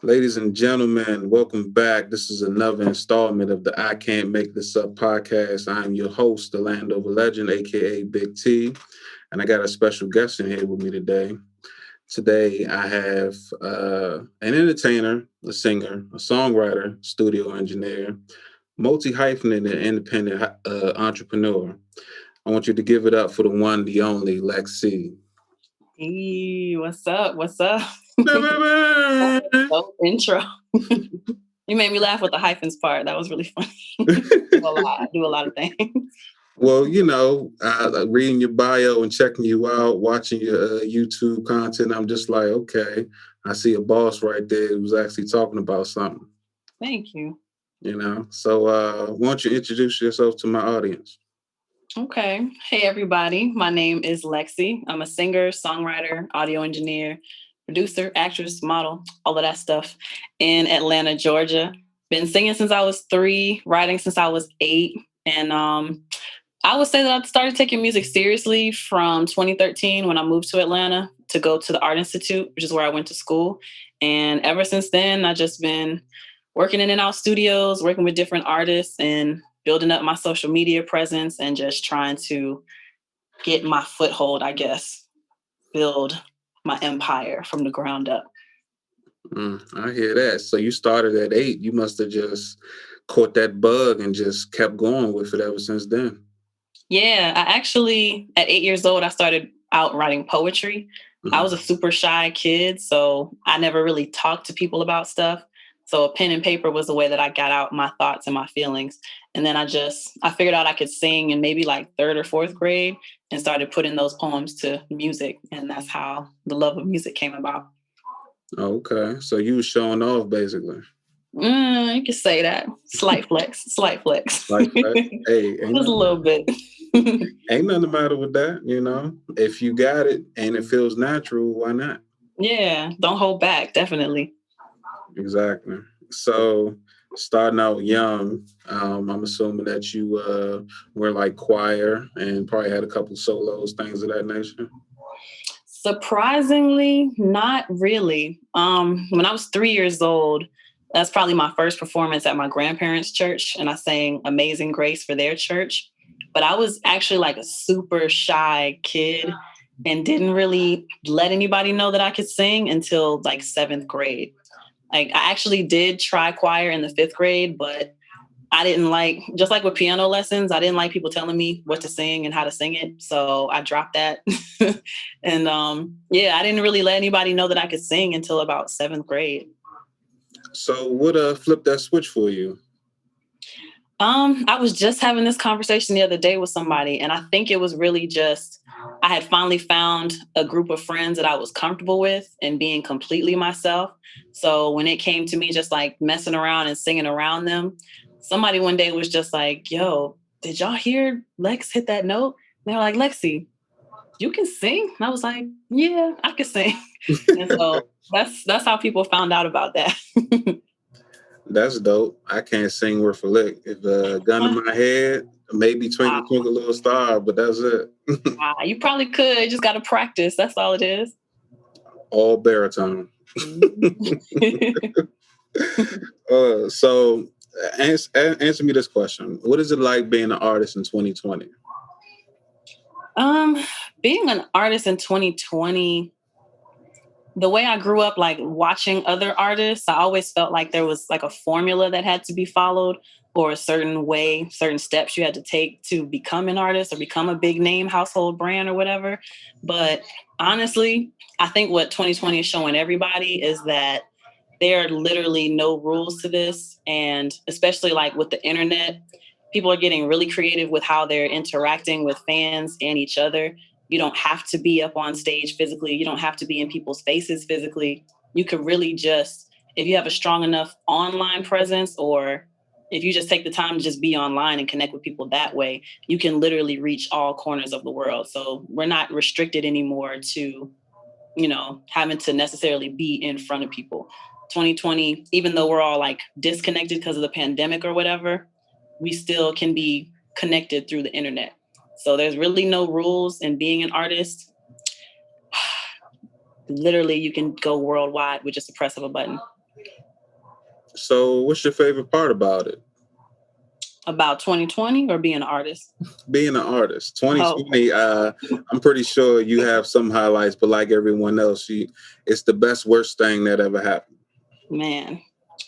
Ladies and gentlemen, welcome back. This is another installment of the I Can't Make This Up podcast. I'm your host, the Landover Legend, aka Big T, and I got a special guest in here with me today. Today, I have an entertainer, a singer, a songwriter, studio engineer, multi-hyphenate and independent entrepreneur. I want you to give it up for the one, the only Lex-C. Hey, what's up? What's up? So intro. You made me laugh with the hyphens part. That was really funny. I do a lot of things. Well, reading your bio and checking you out, watching your YouTube content, I'm just like, okay, I see a boss right there who's actually talking about something, Thank you. So, why don't you introduce yourself to my audience? Okay. Hey, everybody. My name is Lex-C. I'm a singer, songwriter, audio engineer, producer, actress, model, all of that stuff in Atlanta, Georgia. Been singing since I was 3, writing since I was 8. And I would say that I started taking music seriously from 2013 when I moved to Atlanta to go to the Art Institute, which is where I went to school. And ever since then, I've just been working in and out studios, working with different artists and building up my social media presence and just trying to get my foothold, I guess, build my empire from the ground up. I hear that. So you started at 8. You must have just caught that bug and just kept going with it ever since then. Yeah, I actually, at 8 years old, I started out writing poetry. I was a super shy kid, so I never really talked to people about stuff. So a pen and paper was the way that I got out my thoughts and my feelings. And then I figured out I could sing in maybe like 3rd or 4th grade and started putting those poems to music. And that's how the love of music came about. Okay. So you were showing off basically. You could say that. Slight flex. Slight flex. Hey, just a little bit. Ain't nothing the matter with that, If you got it and it feels natural, why not? Yeah, don't hold back, definitely. Exactly. So starting out young, I'm assuming that you were like choir and probably had a couple solos, things of that nature. Surprisingly, not really. When I was 3 years old, that's probably my first performance at my grandparents' church, and I sang Amazing Grace for their church. But I was actually like a super shy kid and didn't really let anybody know that I could sing until like 7th grade. Like I actually did try choir in the 5th grade, but I didn't like, just like with piano lessons, I didn't like people telling me what to sing and how to sing it. So I dropped that. And I didn't really let anybody know that I could sing until about 7th grade. So what flipped that switch for you? I was just having this conversation the other day with somebody, and I think it was really just, I had finally found a group of friends that I was comfortable with and being completely myself. So when it came to me just like messing around and singing around them, somebody one day was just like, yo, did y'all hear Lex hit that note? And they were like, Lexi, you can sing? And I was like, yeah, I can sing. And so that's how people found out about that. That's dope. I can't sing worth a lick. If a gun in my head, maybe Twinkle Twinkle Little Star, but that's it. You probably could. You just got to practice. That's all it is. All baritone. So answer me this question. What is it like being an artist in 2020? Being an artist in 2020, the way I grew up, like watching other artists, I always felt like there was like a formula that had to be followed or a certain way, certain steps you had to take to become an artist or become a big name household brand or whatever. But honestly, I think what 2020 is showing everybody is that there are literally no rules to this. And especially like with the internet, people are getting really creative with how they're interacting with fans and each other. You don't have to be up on stage physically. You don't have to be in people's faces physically. You could really just, if you have a strong enough online presence, or if you just take the time to just be online and connect with people that way, you can literally reach all corners of the world. So we're not restricted anymore to, having to necessarily be in front of people. 2020, even though we're all like disconnected because of the pandemic or whatever, we still can be connected through the internet. So there's really no rules in being an artist. Literally, you can go worldwide with just the press of a button. So, what's your favorite part about it? About 2020 or being an artist? Being an artist. Oh 2020, I'm pretty sure you have some highlights, but like everyone else, it's the best, worst thing that ever happened. man.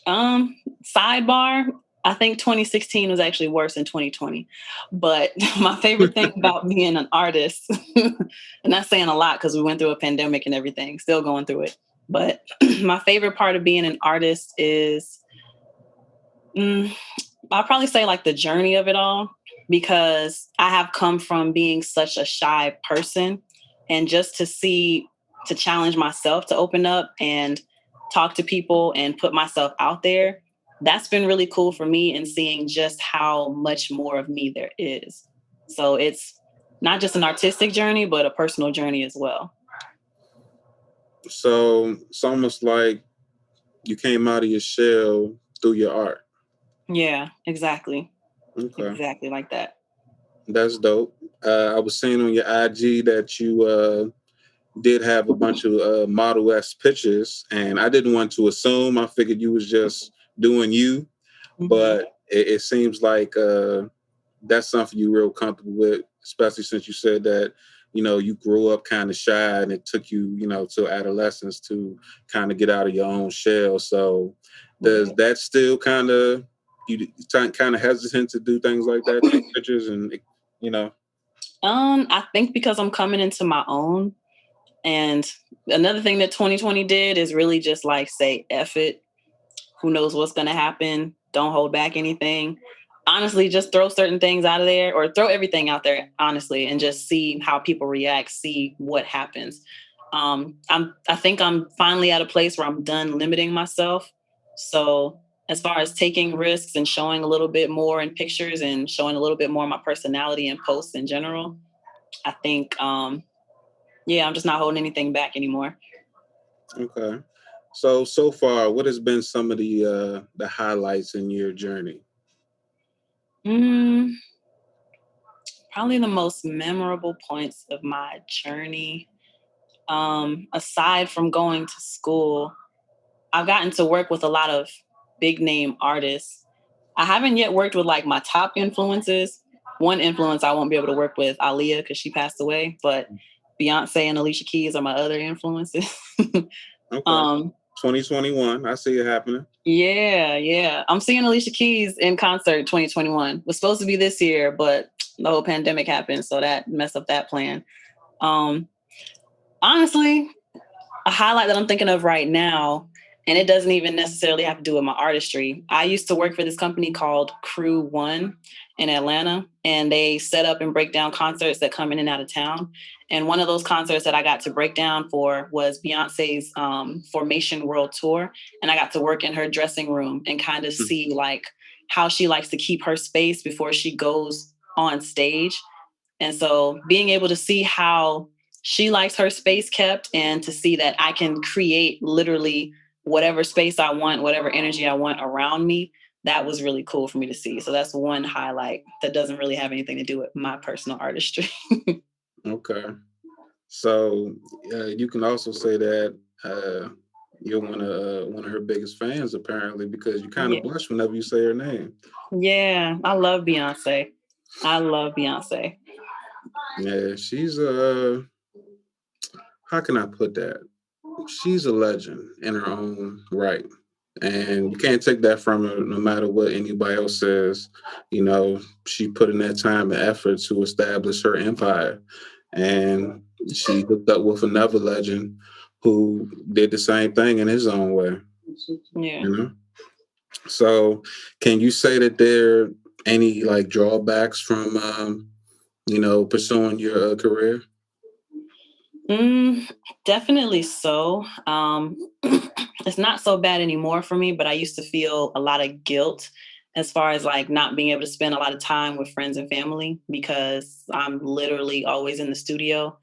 Sidebar. I think 2016 was actually worse than 2020. But my favorite thing about being an artist, and that's saying a lot because we went through a pandemic and everything, still going through it. But my favorite part of being an artist is, mm, I'll probably say like the journey of it all, because I have come from being such a shy person, and just to challenge myself to open up and talk to people and put myself out there. That's been really cool for me, and seeing just how much more of me there is. So it's not just an artistic journey, but a personal journey as well. So, it's almost like you came out of your shell through your art. Yeah, exactly. Okay. Exactly like that. That's dope. I was seeing on your IG that you did have a bunch of Model S pictures, and I didn't want to assume. I figured you was just doing you, Mhm. but it seems like that's something you're real comfortable with, especially since you said that you grew up kind of shy, and it took you to adolescence to kind of get out of your own shell. So does Yeah. that still you kind of hesitant to do things like that, take pictures and you know? I think because I'm coming into my own. And another thing that 2020 did is really just like say, F it. Who knows what's going to happen? Don't hold back anything. Honestly, just throw certain things out of there, or throw everything out there, honestly, and just see how people react, see what happens. I think I'm finally at a place where I'm done limiting myself. So as far as taking risks and showing a little bit more in pictures and showing a little bit more of my personality in posts in general, I think yeah, I'm just not holding anything back anymore. Okay. So far, what has been some of the highlights in your journey? Mm, Probably the most memorable points of my journey, aside from going to school, I've gotten to work with a lot of big name artists. I haven't yet worked with like my top influences. One influence I won't be able to work with, Aaliyah, because she passed away, but Beyonce and Alicia Keys are my other influences. Okay. um, 2021. I see it happening. yeah, yeah. I'm seeing Alicia Keys in concert 2021. Was supposed to be this year, but the whole pandemic happened, so that messed up that plan. Um, Honestly, a highlight that I'm thinking of right now, and it doesn't even necessarily have to do with my artistry. I used to work for this company called Crew One in Atlanta, and they set up and break down concerts that come in and out of town. And one of those concerts that I got to break down for was Beyonce's Formation World Tour. And I got to work in her dressing room and kind of Hmm. see like how she likes to keep her space before she goes on stage. And so being able to see how she likes her space kept, and to see that I can create literally whatever space I want, whatever energy I want around me, that was really cool for me to see. So that's one highlight that doesn't really have anything to do with my personal artistry. Okay. So you can also say that uh, you're one of her biggest fans, apparently, because you kind of Yeah. blush whenever you say her name. Yeah. I love Beyonce. I love Beyonce. Yeah, she's how can I put that? She's a legend in her own right. And you can't take that from her no matter what anybody else says. She put in that time and effort to establish her empire. And she hooked up with another legend who did the same thing in his own way, Yeah. you know? So can you say that there are any like drawbacks from pursuing your career? Mm, Definitely so. It's not so bad anymore for me, but I used to feel a lot of guilt as far as like not being able to spend a lot of time with friends and family, because I'm literally always in the studio.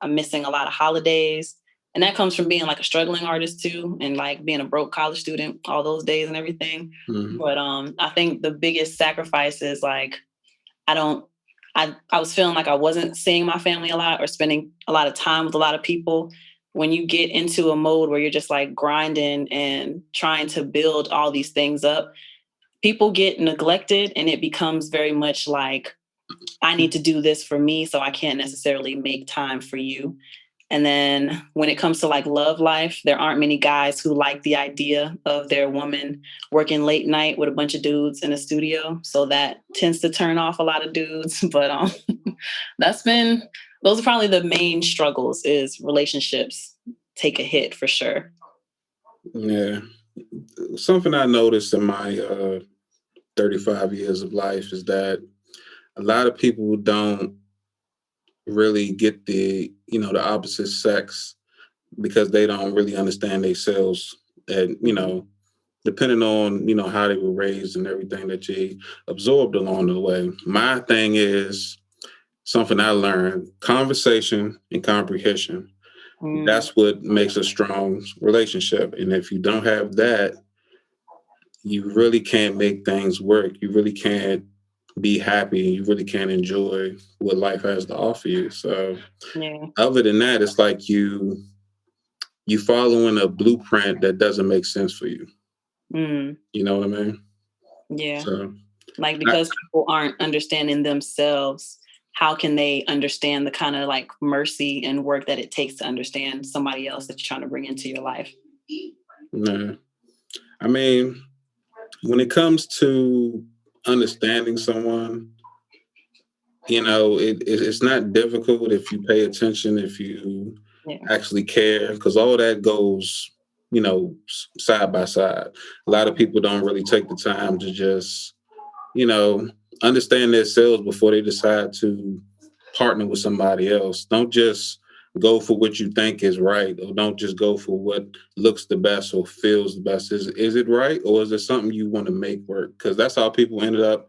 I'm missing a lot of holidays. And that comes from being like a struggling artist too, and like being a broke college student all those days and everything. Hmm. But I think the biggest sacrifice is like I don't I was feeling like I wasn't seeing my family a lot or spending a lot of time with a lot of people. when you get into a mode where you're just like grinding and trying to build all these things up, people get neglected and it becomes very much like, I need to do this for me, so I can't necessarily make time for you. And then when it comes to like love life, there aren't many guys who like the idea of their woman working late night with a bunch of dudes in a studio. So that tends to turn off a lot of dudes. But that's been, those are probably the main struggles, is relationships take a hit for sure. Yeah. Something I noticed in my 35 years of life is that a lot of people don't really get the opposite sex because they don't really understand themselves. And, depending on, how they were raised and everything that they absorbed along the way. My thing is something I learned: conversation and comprehension. Mm, That's what makes a strong relationship. And if you don't have that, you really can't make things work. You really can't be happy. You really can't enjoy what life has to offer you. So yeah. other than that, it's like you following a blueprint that doesn't make sense for you. Mm, You know what I mean? yeah. So Like, I, because people aren't understanding themselves, how can they understand the kind of like mercy and work that it takes to understand somebody else that you're trying to bring into your life? nah. I mean, when it comes to understanding someone, it's not difficult if you pay attention, if you Yeah. actually care, because all that goes, side by side. A lot of people don't really take the time to just, you know, understand themselves before they decide to partner with somebody else. Don't just go for what you think is right, or don't just go for what looks the best or feels the best. Is it right, or is it something you want to make work? Because that's how people ended up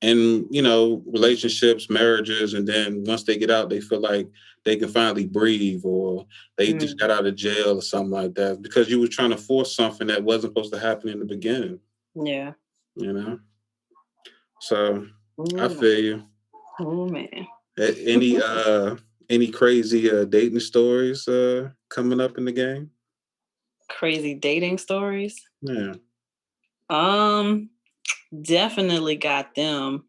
in relationships, marriages, and then once they get out, they feel like they can finally breathe, or they just Mm, got out of jail or something like that, because you were trying to force something that wasn't supposed to happen in the beginning. yeah. You know, so I Oh man. feel you. Oh man. Any crazy dating stories coming up in the game? Crazy dating stories. Yeah. Um, Definitely got them.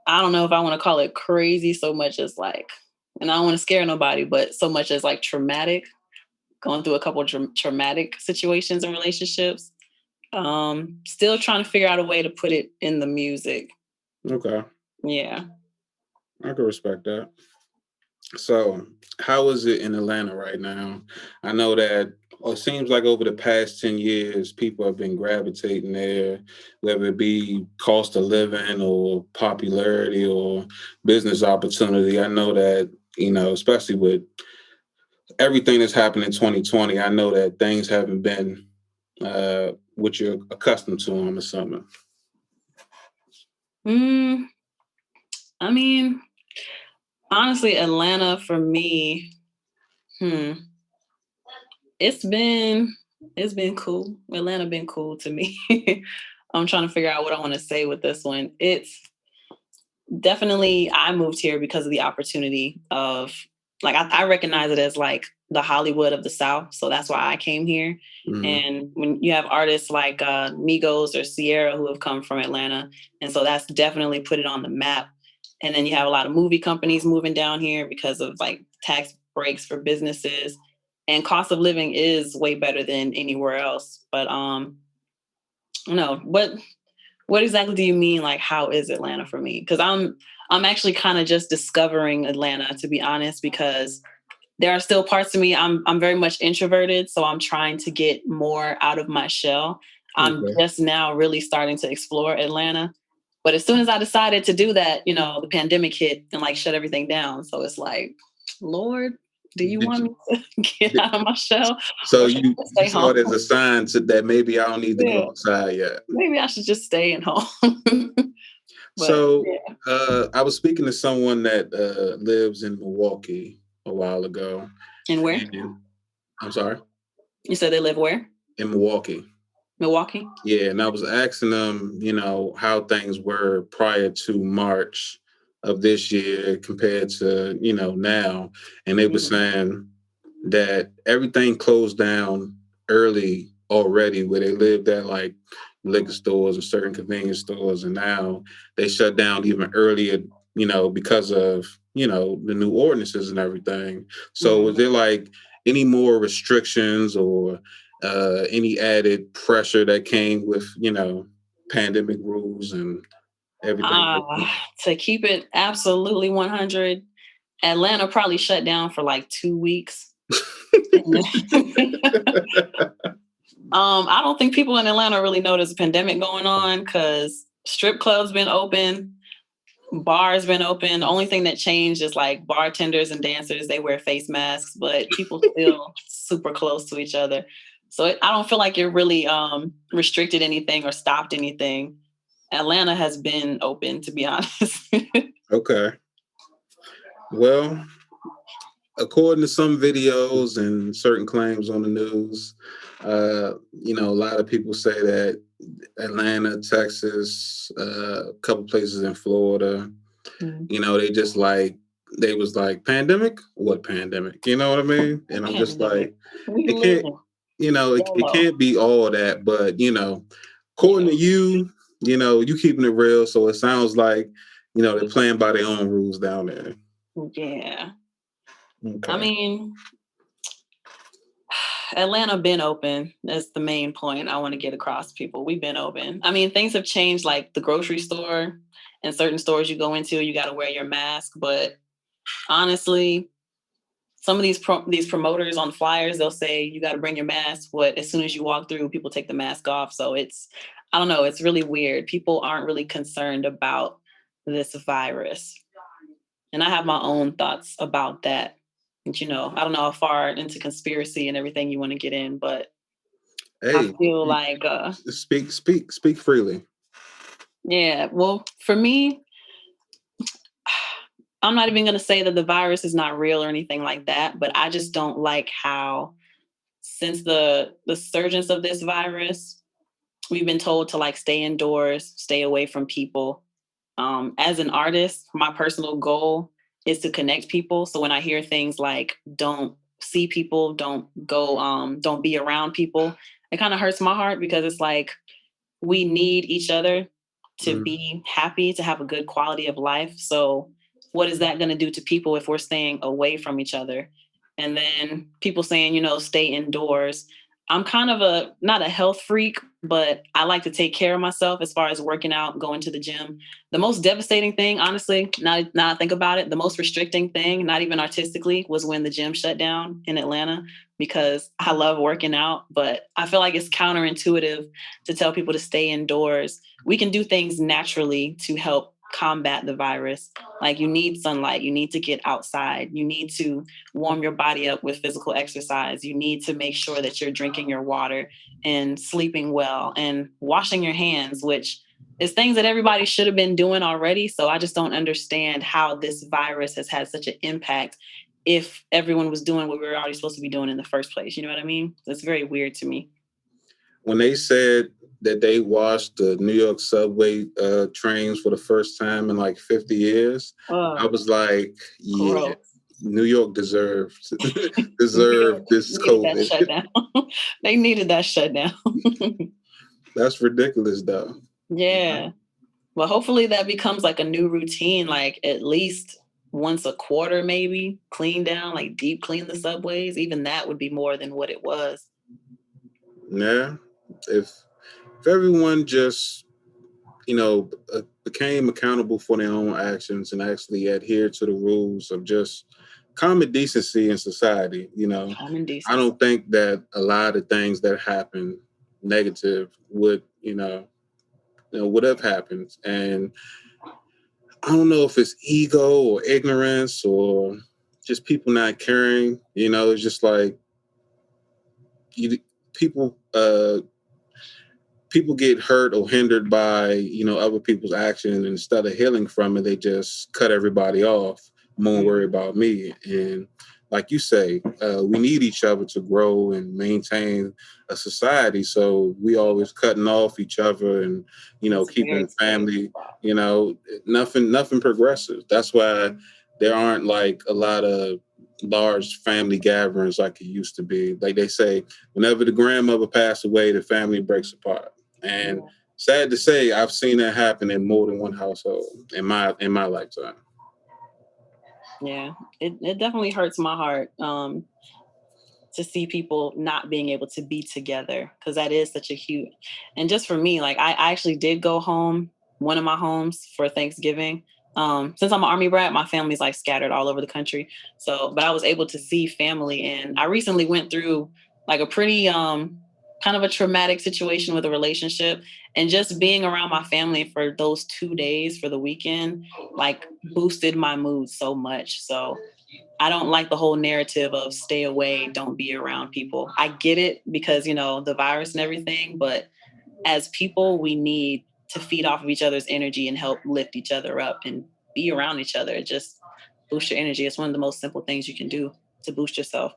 I don't know if I want to call it crazy so much as like, and I don't want to scare nobody, but so much as like traumatic, going through a couple of traumatic situations and relationships. Still trying to figure out a way to put it in the music. Okay, Yeah. I can respect that. So, how is it in Atlanta right now? I know that it seems like over the past 10 years, people have been gravitating there, whether it be cost of living or popularity or business opportunity. I know that, especially with everything that's happened in 2020, I know that things haven't been what you're accustomed to, I'm assuming. Mm, I mean, honestly, Atlanta for me, hmm, it's been it's been cool. Atlanta been cool to me. I'm trying to figure out what I want to say with this one. It's definitely, I moved here because of the opportunity of, like, I recognize it as like the Hollywood of the South. So that's why I came here. Hmm. And when you have artists like Migos or Sierra who have come from Atlanta, and so that's definitely put it on the map. And then you have a lot of movie companies moving down here because of like tax breaks for businesses, and cost of living is way better than anywhere else. But no, what exactly do you mean? Like, how is Atlanta for me? Because I'm actually kind of just discovering Atlanta, to be honest, because there are still parts of me. I'm very much introverted, so I'm trying to get more out of my shell. I'm Okay. just now really starting to explore Atlanta. But as soon as I decided to do that, the pandemic hit and like shut everything down. So it's like, Lord, do you Did want you, me to get did, out of my shell, so or should you I you stay saw home? it as a sign that maybe I don't need to Yeah, go outside yet. maybe I should just stay at home. But So yeah. I was speaking to someone that lives in Milwaukee a while ago, And where? and I'm sorry, You said they live where? in Milwaukee. Milwaukee? Yeah, and I was asking them, how things were prior to March of this year compared to, now. And they were Mhm. saying that everything closed down early already, where they lived at like liquor stores and certain convenience stores, and now they shut down even earlier, because of the new ordinances and everything. So is Mm. there like any more restrictions or any added pressure that came with pandemic rules and everything Uh, open? to keep it absolutely 100, Atlanta probably shut down for like 2 weeks. I don't think people in Atlanta really know there's a pandemic going on because strip clubs been open, bars been open. The only thing that changed is like bartenders and dancers, they wear face masks, but people still super close to each other. So I don't feel like it really restricted anything or stopped anything. Atlanta has been open, to be honest. Okay. Well, according to some videos and certain claims on the news, a lot of people say that Atlanta, Texas, a couple places in Florida, Mm. they just like they was like pandemic. What pandemic? You know what I mean? And I'm just Pandemic. like, We it can't. live It yellow. can't be all that. But according Yeah. to you, you keeping it real. So it sounds like they're playing by their own rules down there. Yeah. I Okay. mean, Atlanta been open. That's the main point I want to get across to people. We've been open. I mean, things have changed, like the grocery store and certain stores you go into, you got to wear your mask. But honestly, some of these promoters on flyers, they'll say you got to bring your mask. But as soon as you walk through, people take the mask off. So I don't know, it's really weird. People aren't really concerned about this virus. And I have my own thoughts about that. And, I don't know how far into conspiracy and everything you want to get in, but I Hey, feel like, speak freely. yeah, well, for me, I'm not even going to say that the virus is not real or anything like that, but I just don't like how, since the surgence of this virus, we've been told to like stay indoors, stay away from people. As an artist, my personal goal is to connect people. So when I hear things like don't see people, don't be around people, it kind of hurts my heart because it's like we need each other to Mm. be happy, to have a good quality of life. So what is that going to do to people if we're staying away from each other? And then people saying, stay indoors. I'm kind of not a health freak, but I like to take care of myself as far as working out, going to the gym. The most devastating thing, honestly, now I think about it, the most restricting thing, not even artistically, was when the gym shut down in Atlanta because I love working out, but I feel like it's counterintuitive to tell people to stay indoors. We can do things naturally to help combat the virus. Like you need sunlight, you need to get outside, you need to warm your body up with physical exercise, you need to make sure that you're drinking your water and sleeping well and washing your hands, which is things that everybody should have been doing already. So I just don't understand how this virus has had such an impact if everyone was doing what we were already supposed to be doing in the first place. You know what I mean? It's very weird to me. When they said that they washed the New York subway trains for the first time in like 50 years, I Oh, was like, yeah, gross. New York deserved New deserved York this needed that COVID. shutdown. They needed that shutdown. That's ridiculous, though. Yeah. Well, hopefully that becomes like a new routine, like at least once a quarter, maybe clean down, like deep clean the subways. Even that would be more than what it was. Yeah, if everyone just became accountable for their own actions and actually adhered to the rules of just common decency in society. Common I decency. don't think that a lot of things that happen negative would would have happened. And I don't know if it's ego or ignorance or just people not caring. It's just like you people people get hurt or hindered by other people's action, and instead of healing from it, they just cut everybody off. I'm gonna worry Mhm. about me. And like you say, we need each other to grow and maintain a society. So we always cutting off each other and It's a very keeping scary family. spot. you know Nothing progresses. That's why there aren't like a lot of large family gatherings like it used to be. Like they say, whenever the grandmother passed away, the family breaks apart. And sad to say, I've seen that happen in more than one household in my lifetime. Yeah, it definitely hurts my heart to see people not being able to be together, because that is such a huge. And just for me, like I actually did go home, one of my homes for Thanksgiving. Since I'm an Army brat, my family's like scattered all over the country. So, but I was able to see family, and I recently went through like a pretty kind of a traumatic situation with a relationship, and just being around my family for those 2 days for the weekend like boosted my mood so much. So I don't like the whole narrative of stay away, don't be around people. I get it because, the virus and everything, but as people, we need to feed off of each other's energy and help lift each other up and be around each other. It just boost your energy. It's one of the most simple things you can do to boost yourself.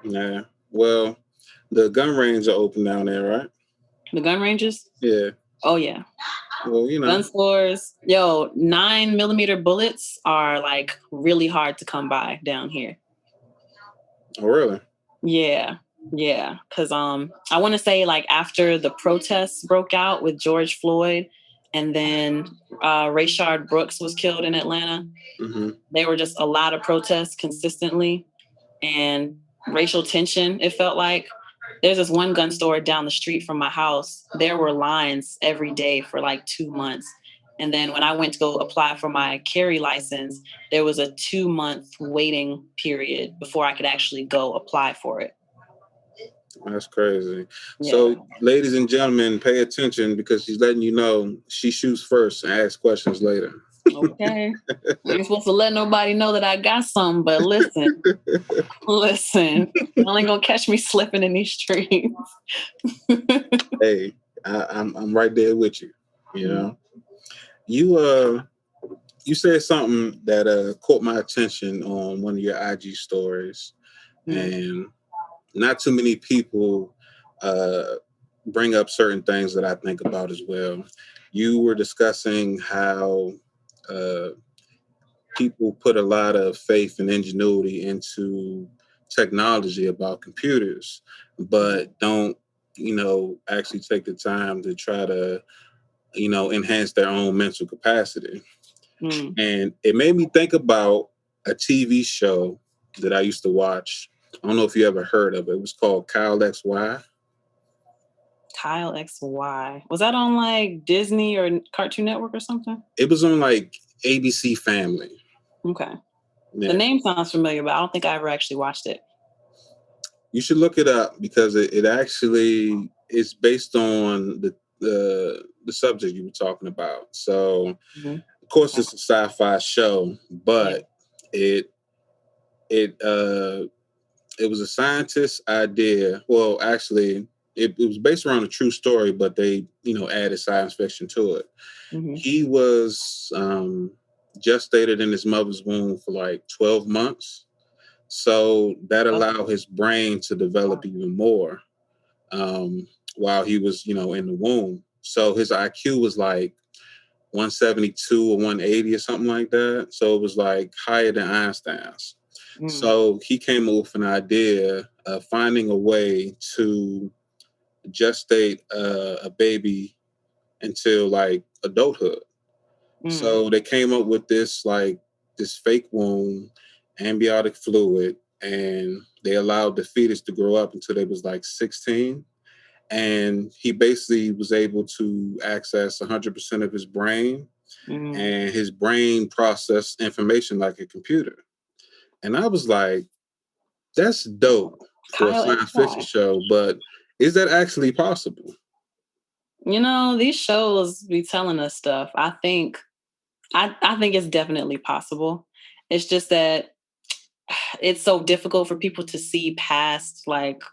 Yeah. Well, the gun range are open down there, right? The gun ranges? Yeah. Oh, yeah. Well, Gun stores. Yo, 9mm bullets are like really hard to come by down here. Oh, really? Yeah. Yeah. Cause I want to say like after the protests broke out with George Floyd and then Rayshard Brooks was killed in Atlanta, Mm-hmm. there were just a lot of protests consistently and racial tension, it felt like. There's this one gun store down the street from my house. There were lines every day for like 2 months. And then when I went to go apply for my carry license, there was a 2-month waiting period before I could actually go apply for it. That's crazy. Yeah. So, ladies and gentlemen, pay attention because she's letting you know she shoots first and asks questions later. Okay. I ain't supposed to let nobody know that I got something, but listen, y'all ain't gonna catch me slipping in these streets. Hey, I'm right there with you. You know, you you said something that caught my attention on one of your IG stories, and not too many people uh, bring up certain things that I think about as well. You were discussing how uh, people put a lot of faith and ingenuity into technology about computers, but don't, actually take the time to try to, enhance their own mental capacity. And it made me think about a TV show that I used to watch. I don't know if you ever heard of it. It was called Kyle XY. Kyle XY. Was that on like Disney or Cartoon Network or something? It was on like ABC Family. Okay. Yeah. The name sounds familiar, but I don't think I ever actually watched it. You should look it up because it actually is based on the subject you were talking about. So, of course, it's a sci-fi show, but it it uh it was a scientist's idea. Well, actually, it was based around a true story, but they added science fiction to it. He was gestated in his mother's womb for like 12 months. So that allowed his brain to develop even more while he was, in the womb. So his IQ was like 172 or 180 or something like that. So it was like higher than Einstein's. So he came up with an idea of finding a way to gestate a baby until like adulthood. So they came up with this fake womb, amniotic fluid, and they allowed the fetus to grow up until they was like 16. And he basically was able to access 100% of his brain, and his brain processed information like a computer. And I was like, that's dope for a Kyle science fiction XY. show, but is that actually possible? These shows be telling us stuff. I think it's definitely possible. It's just that it's so difficult for people to see past like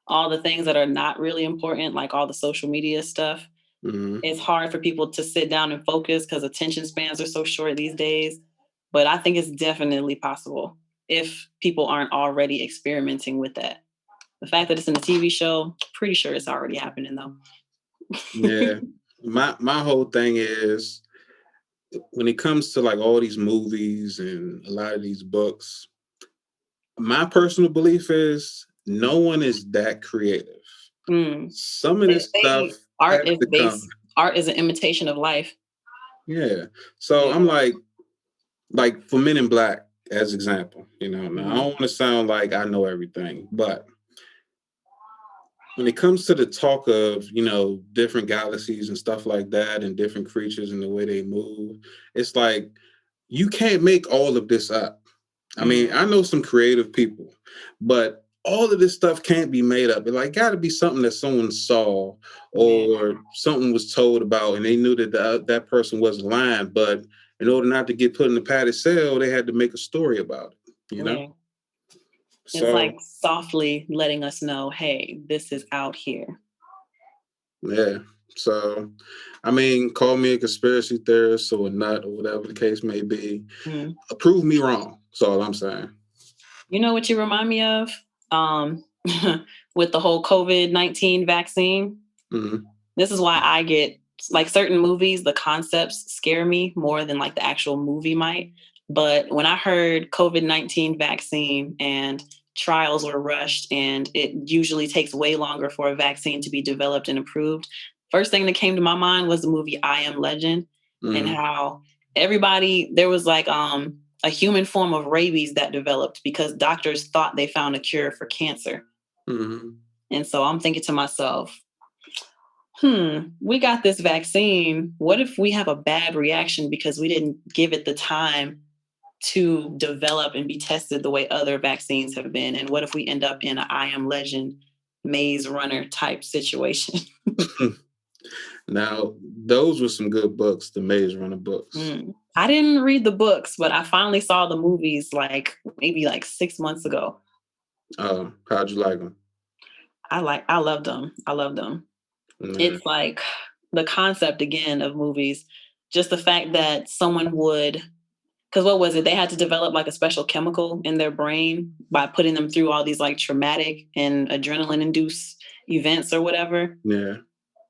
all the things that are not really important, like all the social media stuff. It's hard for people to sit down and focus because attention spans are so short these days. But I think it's definitely possible if people aren't already experimenting with that. The fact that it's in a TV show, pretty sure it's already happening though. Yeah. My whole thing is when it comes to like all these movies and a lot of these books, My personal belief is no one is that creative. Mm. Some of They this stuff say art has is to come. art is an imitation of life. Yeah. So Yeah. I'm like for Men in Black, as example, now I don't Mhm. want to sound like I know everything, but when it comes to the talk of, different galaxies and stuff like that and different creatures and the way they move, it's like you can't make all of this up. I mean, I Mhm. know some creative people, but all of this stuff can't be made up. It like got to be something that someone saw Yeah. or something was told about, and they knew that that person wasn't lying. But in order not to get put in the padded cell, they had to make a story about it. You know. Yeah. It's So like softly letting us know, hey, this is out here. yeah. So I mean, call me a conspiracy theorist or a nut or whatever the case may be. Mm. Prove me wrong. That's all I'm saying. You know what you remind me of? Um, with the whole COVID-19 vaccine. Hmm. This is why I get like certain movies, the concepts scare me more than like the actual movie might. But when I heard COVID-19 vaccine and trials were rushed and it usually takes way longer for a vaccine to be developed and approved, first thing that came to my mind was the movie I Am Legend and Hmm. how everybody there was like a human form of rabies that developed because doctors thought they found a cure for cancer. Hmm. And so I'm thinking to myself, we got this vaccine. What if we have a bad reaction because we didn't give it the time to develop and be tested the way other vaccines have been? And what if we end up in an I Am Legend maze runner type situation? Now, those were some good books, the Maze Runner books. I didn't read the books, but I finally saw the movies like maybe like 6 months ago. How'd you like them? I loved them. I loved them. Nah. It's like the concept again of movies, just the fact that someone would. Because what was it? They had to develop like a special chemical in their brain by putting them through all these like traumatic and adrenaline induced events or whatever. Yeah.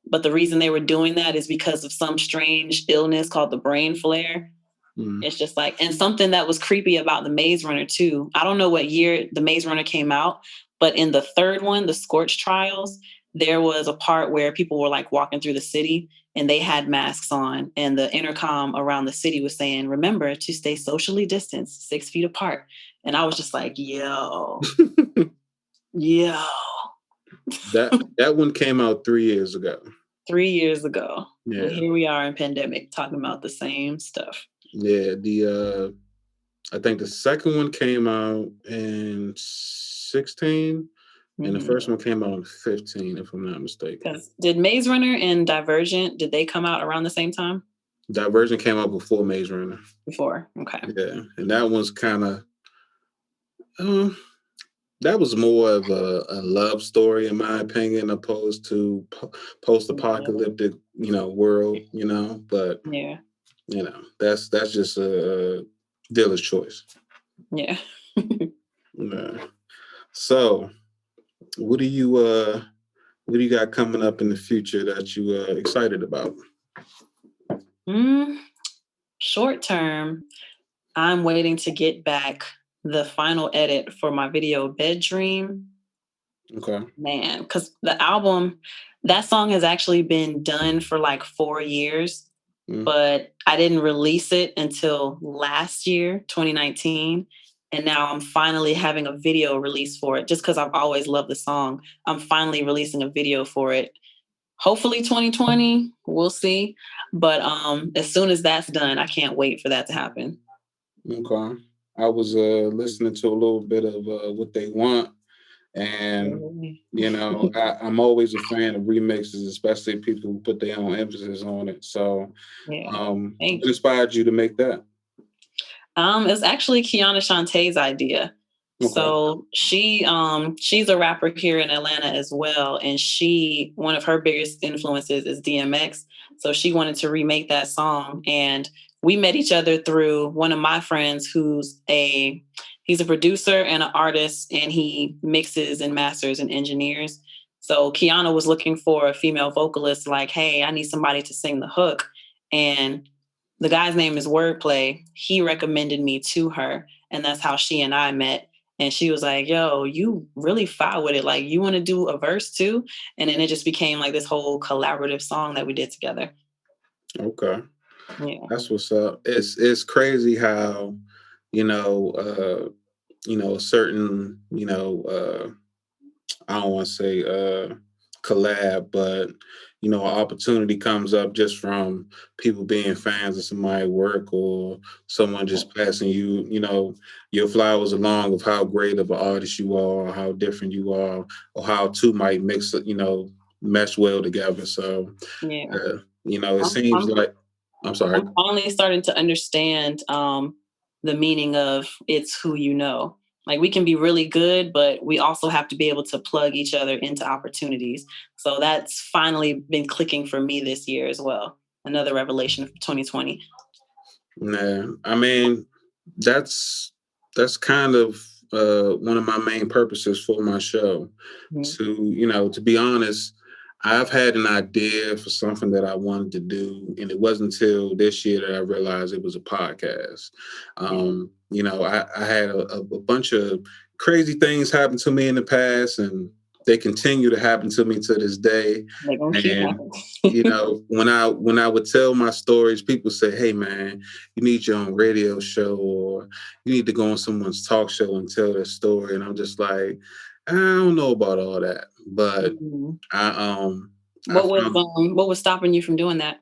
But the reason they were doing that is because of some strange illness called the brain flare. Mm. It's just like, and something that was creepy about the Maze Runner too. I don't know what year the Maze Runner came out, but in the third one, the Scorch Trials, there was a part where people were like walking through the city and they had masks on, and the intercom around the city was saying, "Remember to stay socially distanced, 6 feet apart." And I was just like, yo, That one came out 3 years ago. 3 years ago. And Yeah. here we are in pandemic talking about the same stuff. Yeah. I think the second one came out in 16 and the first one came out in 15, if I'm not mistaken. Because did Maze Runner and Divergent, did they come out around the same time? Divergent came out before Maze Runner. Before. Okay. Yeah. And that one's kind of, uh, that was more of a love story, in my opinion, opposed to Yeah. post-apocalyptic, world, but Yeah. that's just a dealer's choice. Yeah. Yeah. So, what do you uh, what do you got coming up in the future that you excited about? mm, Short term, I'm waiting to get back the final edit for my video Bedroom. Okay. Man, because the album, that song has actually been done for like 4 years, Mm. but I didn't release it until last year, 2019. And now I'm finally having a video release for it just because I've always loved the song. I'm finally releasing a video for it. Hopefully 2020, we'll see. But as soon as that's done, I can't wait for that to happen. Okay. I was listening to a little bit of what they want, and Really? I'm always a fan of remixes, especially people who put their own emphasis on it. So, Yeah. what Thank you. inspired you to make that? It's actually Kiana Shantae's idea. Okay. So she's a rapper here in Atlanta as well, and one of her biggest influences is DMX. So she wanted to remake that song, and we met each other through one of my friends he's a producer and an artist, and he mixes and masters and engineers. So Kiana was looking for a female vocalist, like, hey, I need somebody to sing the hook, and the guy's name is Wordplay. He recommended me to her, and that's how she and I met. And she was like, yo, you really fire with it. Like, you want to do a verse too? And then it just became like this whole collaborative song that we did together. Okay. Yeah. That's what's up. It's crazy how, you know, certain, I don't want to say collab, but an opportunity comes up just from people being fans of somebody's work or someone just passing you, your flowers along of how great of an artist you are, or how different you are, or how two might mix, mesh well together. So, Yeah. it I'm, seems I'm, like, I'm sorry. I'm finally starting to understand the meaning of it's who you know. Like, we can be really good, but we also have to be able to plug each other into opportunities. So that's finally been clicking for me this year as well. Another revelation of 2020. Nah, I mean, that's that's kind of one of my main purposes for my show. Mhm. To be honest, I've had an idea for something that I wanted to do, and it wasn't until this year that I realized it was a podcast. Yeah, I had a bunch of crazy things happen to me in the past, and they continue to happen to me to this day. they're gonna keep And happening. when I would tell my stories, people say, "Hey, man, you need your own radio show, or you need to go on someone's talk show and tell their story." And I'm just like, I don't know about all that, but Mhm. I found, What was stopping you from doing that?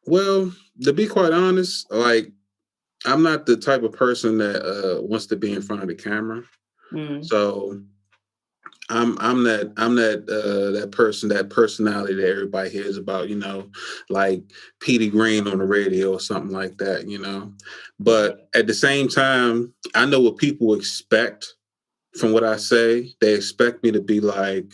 well, to be quite honest, like I'm not the type of person that wants to be in front of the camera. Mm. So I'm that person, that personality that everybody hears about, like Petey Green on the radio or something like that. Yeah. But at the same time, I know what people expect from what I say. They expect me to be like,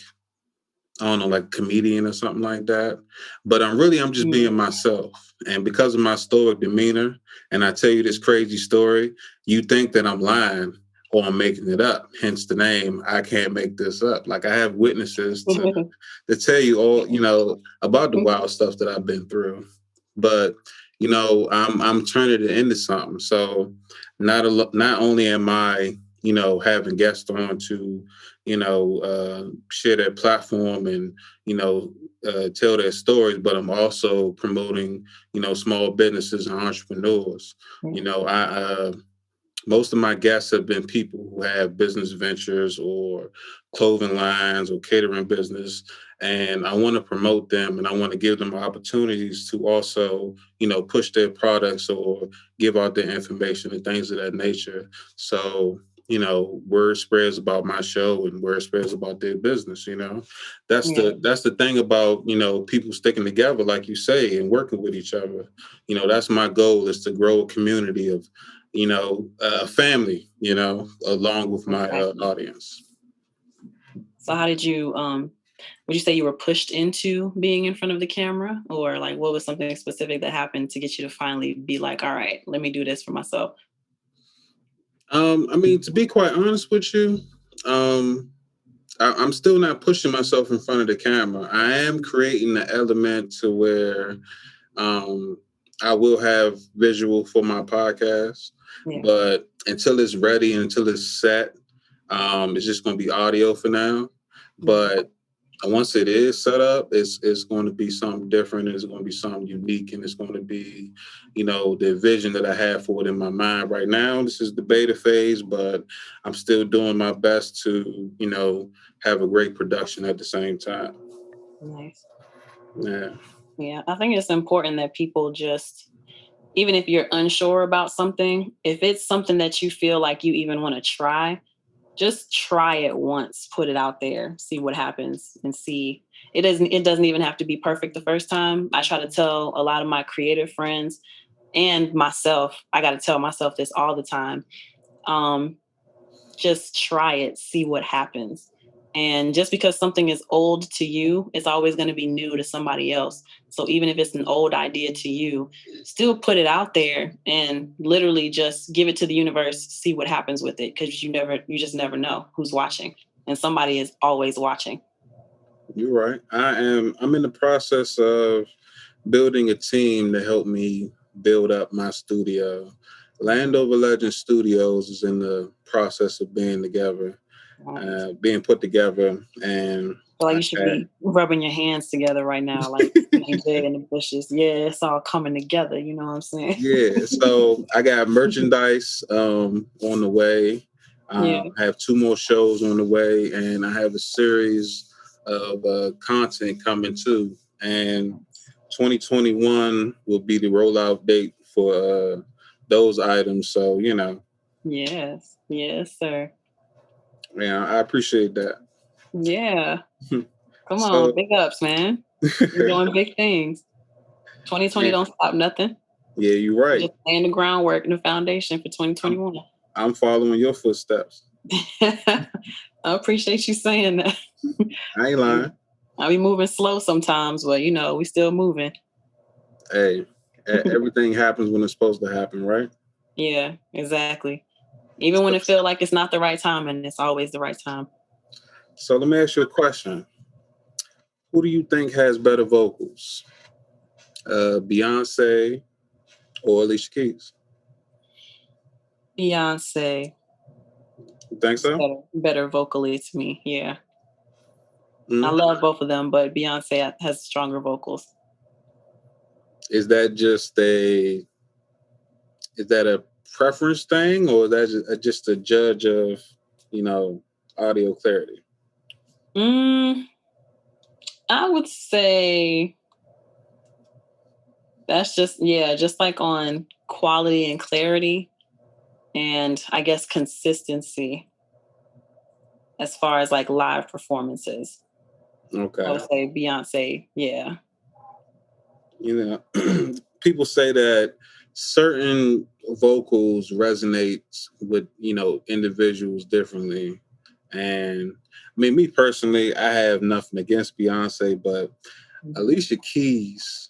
I don't know, like a comedian or something like that. But I'm just Mm. being myself. And because of my stoic demeanor, and I tell you this crazy story, you think that I'm lying or I'm making it up. Hence the name. I can't make this up. Like I have witnesses to tell you all, about the wild stuff that I've been through. But I'm turning it into something. So not only am I, having guests on to, share their platform and tell their stories, but I'm also promoting, small businesses and entrepreneurs. I Most of my guests have been people who have business ventures or clothing lines or catering business. And I want to promote them, and I want to give them opportunities to also, push their products or give out their information and things of that nature. So, word spreads about my show and word spreads about their business. That's Yeah. the thing about, people sticking together, like you say, and working with each other. That's my goal, is to grow a community of, family, along with my Exactly. audience. So how did you would you say you were pushed into being in front of the camera, or like what was something specific that happened to get you to finally be like, all right, let me do this for myself? I mean, to be quite honest with you, um, I'm still not pushing myself in front of the camera. I am creating the element to where um, I will have visual for my podcast, Yeah. but until it's ready and until it's set, it's just going to be audio for now. Mhm. But once it is set up, it's going to be something different. It's going to be something unique, and it's going to be, the vision that I have for it in my mind right now. This is the beta phase, but I'm still doing my best to, have a great production at the same time. Nice. Yeah. Yeah. I think it's important that people just, even if you're unsure about something, if it's something that you feel like you even want to try, just try it once, put it out there, see what happens, and see. It doesn't even have to be perfect the first time. I try to tell a lot of my creative friends and myself, I got to tell myself this all the time. Um, just try it, see what happens. And just because something is old to you, it's always going to be new to somebody else. So even if it's an old idea to you, still put it out there and literally just give it to the universe, see what happens with it. Cause you just never know who's watching. And somebody is always watching. You're right. I'm in the process of building a team to help me build up my studio. Landover Legend Studios is in the process of Right. being put together, and Feel like I you should had, be rubbing your hands together right now, like CJ in the bushes. Yeah, it's all coming together. You know what I'm saying? yeah. So I got merchandise on the way. Yeah. I have two more shows on the way, and I have a series of content coming too. And 2021 will be the rollout date for those items. So Yes. Yes, sir. yeah, I appreciate that. Yeah. Come on, So big ups, man. You're doing big things. 2020 yeah, don't stop nothing. yeah, you're You right. just laying the groundwork and the foundation for I'm 2021. I'm following your footsteps. I appreciate you saying that. I ain't lying. I be moving slow sometimes, but we still moving. Hey, everything happens when it's supposed to happen, right? Yeah, exactly. Even when it feel like it's not the right time, and it's always the right time. So let me ask you a question. Who do you think has better vocals, Beyonce or Alicia Keys? Beyonce You think is so? better vocally to me. Yeah, I Mm. love both of them, but Beyonce has stronger vocals. Is that a preference thing, or is that just a judge of you know audio clarity? Mm, I would say that's just like on quality and clarity, and I guess consistency as far as like live performances. I would Okay, say Beyonce. Yeah. people say that certain vocals resonate with individuals differently, and I mean, me personally, I have nothing against Beyonce, but Mhm. Alicia Keys,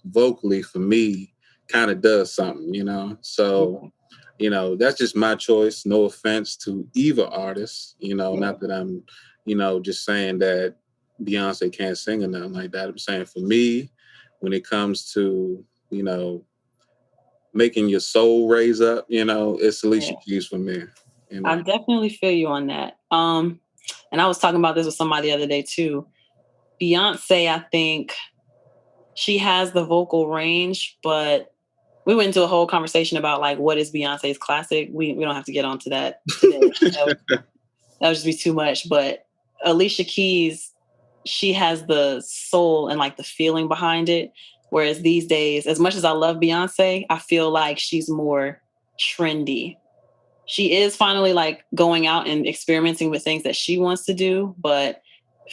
vocally for me, kind of does something, So, Yeah. that's just my choice. No offense to either artist, Yeah. not that I'm, just saying that Beyonce can't sing or nothing like that. I'm saying for me, when it comes to, you know, making your soul raise up, it's Yeah. Alicia Keys for me, you I know. definitely feel you on that. And I was talking about this with somebody the other day too. Beyonce, I think she has the vocal range, but we went into a whole conversation about like what is Beyonce's classic. We don't have to get onto that today. That would just be too much. But Alicia Keys, she has the soul and like the feeling behind it. Whereas these days, as much as I love Beyonce, I feel like she's more trendy. She is finally like going out and experimenting with things that she wants to do, but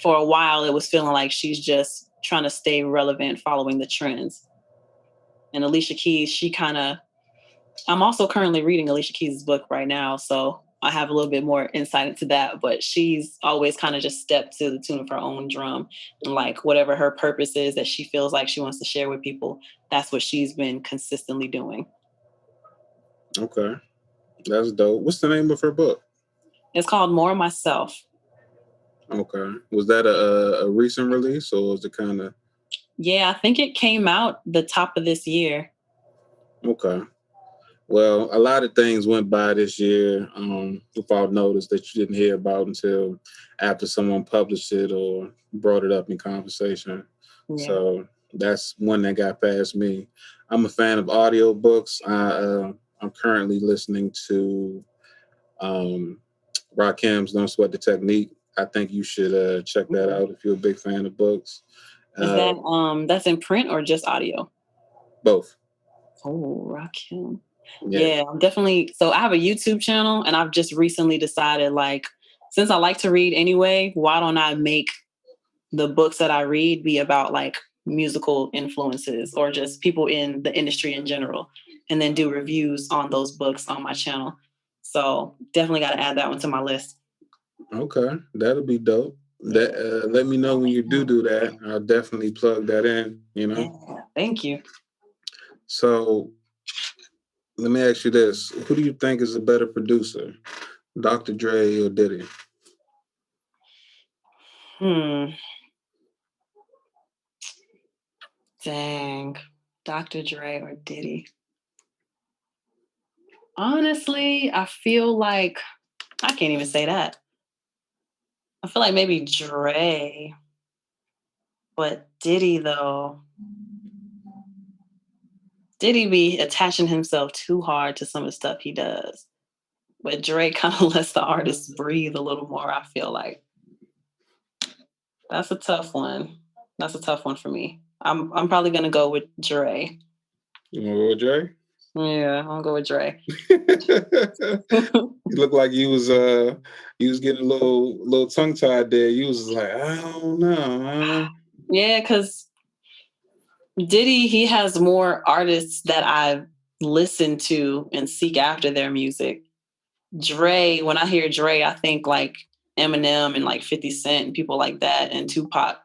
for a while it was feeling like she's just trying to stay relevant following the trends. And Alicia Keys, she kind of I'm also currently reading Alicia Keys' book right now, so I have a little bit more insight into that, but she's always kind of just stepped to the tune of her own drum, and like whatever her purpose is that she feels like she wants to share with people, that's what she's been consistently doing. Okay, that's dope. What's the name of her book? It's called More Myself. Okay. Was that a recent release, or was it kind of Yeah, I think it came out the top of this year. okay? Well, a lot of things went by this year without notice that you didn't hear about until after someone published it or brought it up in conversation. Yeah. So that's one that got past me. I'm a fan of audiobooks. I'm currently listening to um, Rakim's "Don't Sweat the Technique." I think you should check that Okay. out if you're a big fan of books. Is Uh, that's in print or just audio? both. Oh, Rakim. Yeah. Yeah, I'm definitely. So I have a YouTube channel, and I've just recently decided, like, since I like to read anyway, why don't I make the books that I read be about like musical influences or just people in the industry in general, and then do reviews on those books on my channel. So definitely got to add that one to my list. Okay, that'll be dope. That let me know when you do that. I'll definitely plug that in. Yeah, thank you. So let me ask you this: who do you think is a better producer, Dr. Dre or Diddy? Hmm. Dang. Dr. Dre or Diddy? Honestly, I feel like I can't even say that. I feel like maybe Dre, but Diddy though. Diddy be attaching himself too hard to some of the stuff he does. But Dre kind of lets the artist breathe a little more, I feel like. That's a tough one. That's a tough one for me. I'm probably gonna go with Dre. You want to go with Dre? Yeah, I'm gonna go with Dre. You look like you was getting a little tongue tied there. You was like, I don't know. Yeah, because Diddy, he has more artists that I've listened to and seek after their music. Dre, when I hear Dre, I think like Eminem and like 50 Cent and people like that and Tupac.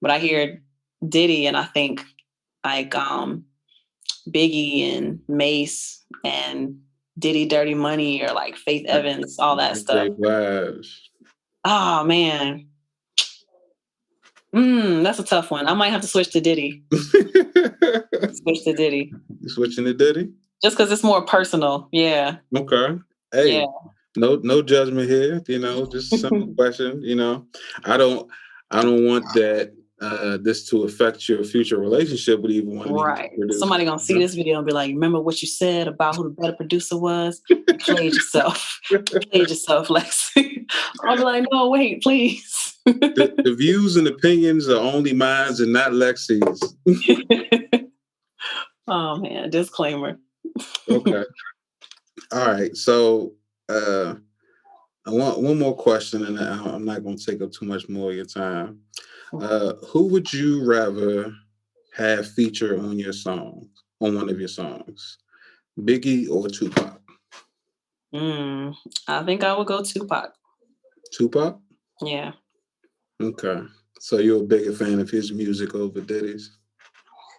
But I hear Diddy and I think like Biggie and Mace and Diddy Dirty Money or like Faith Evans, all that stuff. Oh man. That's a tough one. I might have to switch to Diddy. Switch to Diddy. You switching to Diddy? Just because it's more personal. Yeah. Okay. Hey, yeah. no judgment here. Just a simple question. I don't want that this to affect your future relationship with even one of these Right. producers. Somebody gonna see this video and be like, remember what you said about who the better producer was? You played yourself. You played yourself, Lex-C. I'll be like, no, wait, please. The views and opinions are only mine and not Lex-C's. Oh man, disclaimer. Okay. All right. So I want one more question, and I'm not going to take up too much more of your time. Who would you rather have feature on one of your songs? Biggie or Tupac? I think I would go Tupac. Tupac? Yeah. Okay. So you're a bigger fan of his music over Diddy's?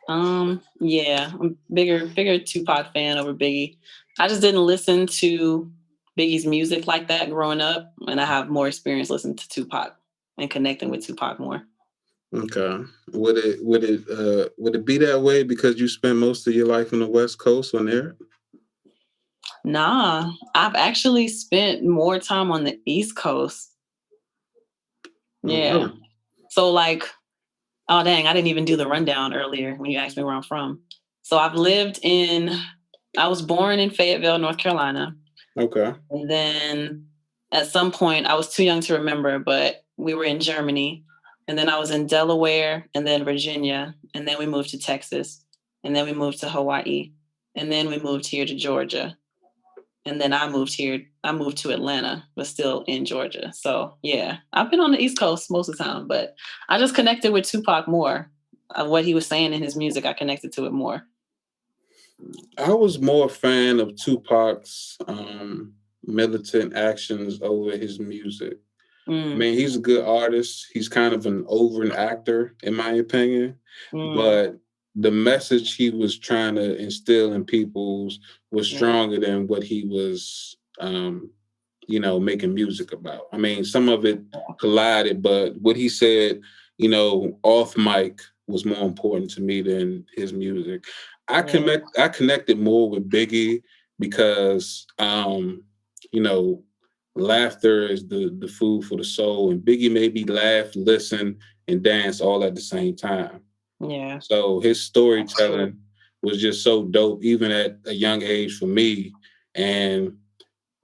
Yeah, I'm bigger Tupac fan over Biggie. I just didn't listen to Biggie's music like that growing up, and I have more experience listening to Tupac and connecting with Tupac more. Okay. Would it be that way because you spent most of your life on the West Coast on there? Nah, I've actually spent more time on the East Coast. Yeah. Really? So like, oh dang, I didn't even do the rundown earlier when you asked me where I'm from. So I was born in Fayetteville, North Carolina. Okay. And then at some point, I was too young to remember, but we were in Germany. And then I was in Delaware and then Virginia. And then we moved to Texas. And then we moved to Hawaii. And then we moved here to Georgia. And then I moved to Atlanta, but still in Georgia. So yeah, I've been on the East Coast most of the time, but I just connected with Tupac more. What he was saying in his music, I connected to it more. I was more a fan of Tupac's militant actions over his music. I mean, he's a good artist. He's kind of an over an actor, in my opinion. But the message he was trying to instill in people was stronger than what he was, making music about. I mean, some of it collided, but what he said, off mic was more important to me than his music. I connected more with Biggie because, laughter is the food for the soul, and Biggie made me laugh, listen, and dance all at the same time. Yeah. So his storytelling was just so dope, even at a young age for me. And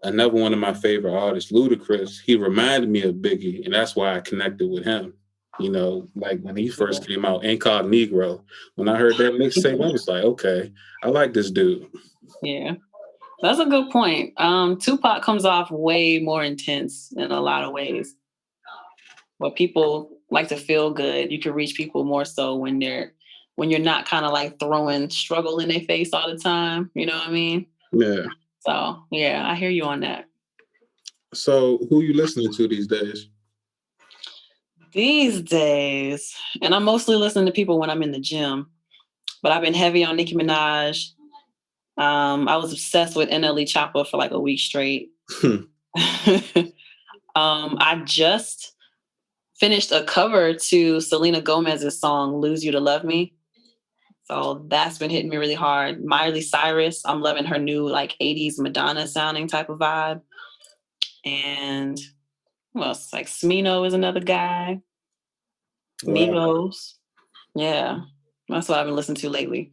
another one of my favorite artists, Ludacris, he reminded me of Biggie, and that's why I connected with him. Like when he first came out, Incognito. When I heard that mixtape, I was like, okay, I like this dude. Yeah. That's a good point. Tupac comes off way more intense in a lot of ways. But people like to feel good. You can reach people more so when you're not kind of like throwing struggle in their face all the time. You know what I mean? Yeah. So yeah, I hear you on that. So who you listening to these days? These days, and I'm mostly listening to people when I'm in the gym, but I've been heavy on Nicki Minaj. I was obsessed with NLE Choppa for like a week straight. I just finished a cover to Selena Gomez's song "Lose You to Love Me." So that's been hitting me really hard. Miley Cyrus, I'm loving her new like 80s Madonna sounding type of vibe. And who else? Like Smino is another guy. Wow. Migos. Yeah. That's what I've been listening to lately.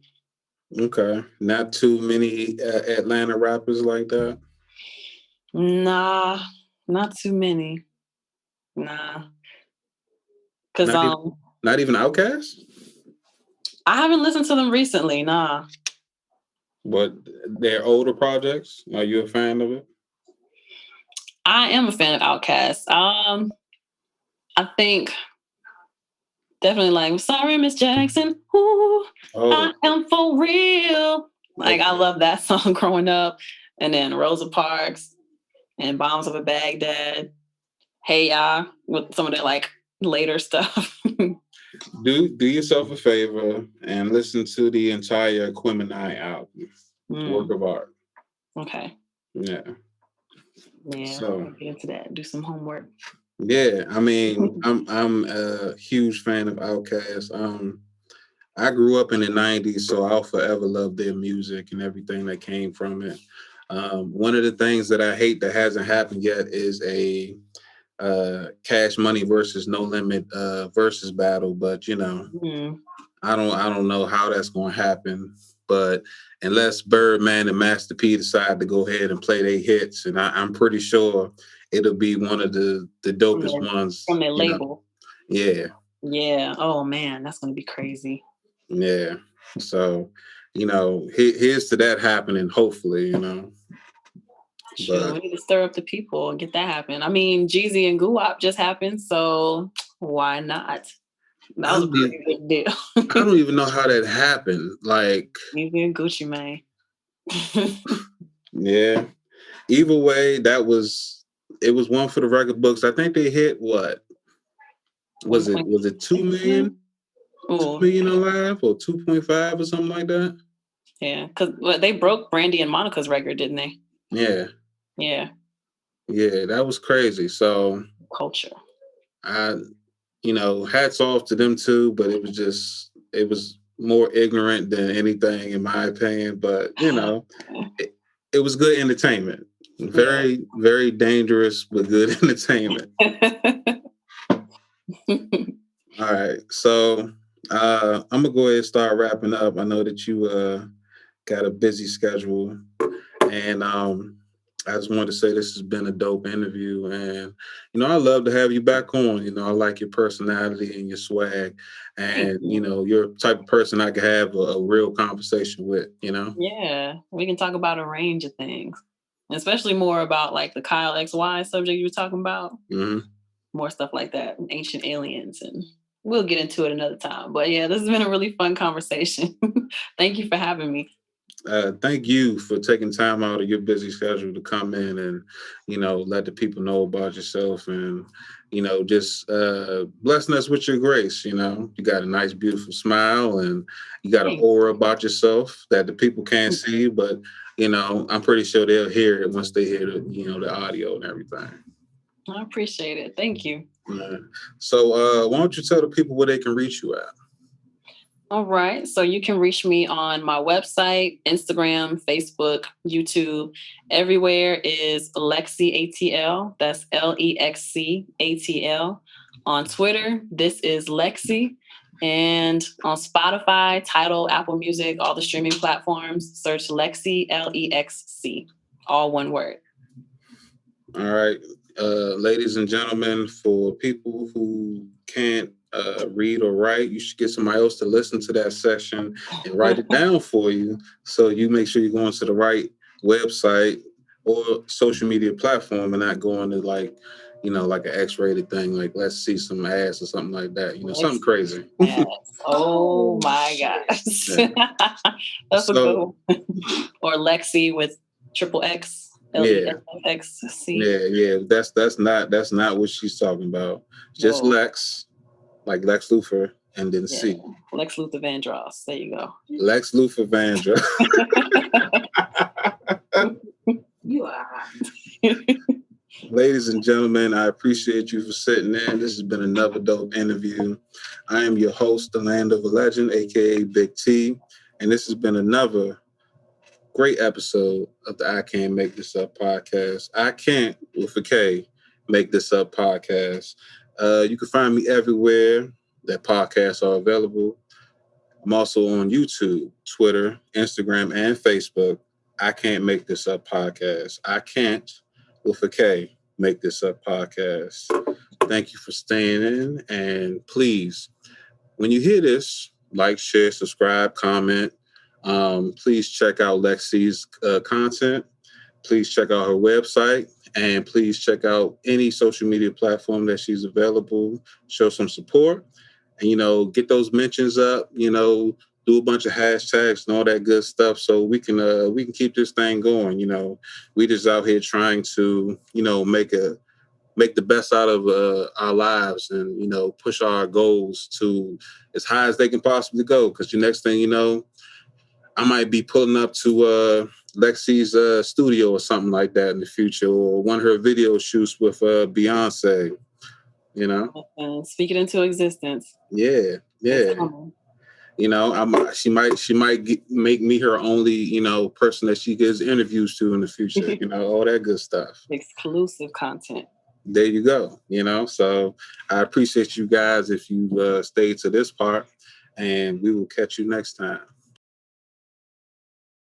Okay. Not too many Atlanta rappers like that? Nah, not too many. Nah. Cause not even Outkast? I haven't listened to them recently, nah. But their older projects, are you a fan of it? I am a fan of Outkast. I think definitely like Sorry Miss Jackson. Ooh, I am for real. Like I love that song growing up. And then Rosa Parks and Bombs Over Baghdad. Hey Ya with some of the like later stuff. Do yourself a favor and listen to the entire Aquemini album. Work of art. Okay. Yeah. Yeah. So I'll get into that. Do some homework. Yeah, I mean, I'm a huge fan of Outkast. I grew up in the '90s, so I'll forever love their music and everything that came from it. One of the things that I hate that hasn't happened yet is a Cash Money versus No Limit versus battle, but you know, I don't know how that's going to happen. But unless Birdman and Master P decide to go ahead and play their hits, and I'm pretty sure it'll be one of the dopest ones from their label. Yeah. Yeah. Oh man, that's gonna be crazy. Yeah. So, here's to that happening, hopefully, Sure, we need to stir up the people and get that happen. I mean, Jeezy and Guwap just happened, so why not? That was a pretty big deal. I don't even know how that happened. Like Jeezy and Gucci Mane. Yeah. Either way, it was one for the record books. I think they hit what? Was it 2 million? 2 million alive or 2.5 or something like that? Yeah, because they broke Brandy and Monica's record, didn't they? Yeah. Yeah. Yeah, that was crazy. So culture. Hats off to them too, but it was more ignorant than anything in my opinion. But it was good entertainment. Very, very dangerous, but good entertainment. All right. So I'm gonna go ahead and start wrapping up. I know that you got a busy schedule. And I just wanted to say this has been a dope interview. And, I love to have you back on. I like your personality and your swag. And, you're the type of person I could have a real conversation with, Yeah, we can talk about a range of things, especially more about like the Kyle XY subject you were talking about. Mm-hmm. More stuff like that, ancient aliens, and we'll get into it another time. But yeah, this has been a really fun conversation. Thank you for having me. Thank you for taking time out of your busy schedule to come in and, let the people know about yourself and, just blessing us with your grace. You got a nice, beautiful smile and you got an aura about yourself that the people can't see, but, I'm pretty sure they'll hear it once they hear the audio and everything. I appreciate it. Thank you. Yeah. So why don't you tell the people where they can reach you at? All right. So you can reach me on my website, Instagram, Facebook, YouTube. Everywhere is Lex-C ATL. That's Lex-C ATL. On Twitter, this is Lex-C. And on Spotify, Tidal, Apple Music, all the streaming platforms, search Lex-C, Lex-C. All one word. All right. Ladies and gentlemen, for people who can't read or write, you should get somebody else to listen to that session and write it down for you. So you make sure you're going to the right website or social media platform and not going to like an X-rated thing, like let's see some ass or something like that. Something crazy. Oh my gosh. Yeah. That's a good one. Or Lex-C with triple X. L-E-X-C. Yeah. That's not what she's talking about. Just Lex, like Lex Luthor, and then C. Lex Luthor Vandross. There you go. Lex Luthor Vandross. You are. Ladies and gentlemen, I appreciate you for sitting in. This has been another dope interview. I am your host, the Land of a Legend, aka Big T, and this has been another great episode of the I Can't Make This Up podcast. I can't, with a K, make this up podcast. You can find me everywhere that podcasts are available. I'm also on YouTube, Twitter, Instagram, and Facebook. I Can't Make This Up podcast. I can't, with a K, make this up podcast. Thank you for staying in. And please, when you hear this, like, share, subscribe, comment. Please check out Lex-C's content. Please check out her website. And please check out any social media platform that she's available. Show some support and get those mentions up, do a bunch of hashtags and all that good stuff so we can keep this thing going. We just out here trying to make the best out of our lives and push our goals to as high as they can possibly go, because the next thing you know, I might be pulling up to Lex-C's studio or something like that in the future, or one of her video shoots with Beyonce. Speak it into existence. Yeah. Make me her only person that she gives interviews to in the future. All that good stuff. Exclusive content. There you go. So I appreciate you guys if you stayed to this part, and we will catch you next time.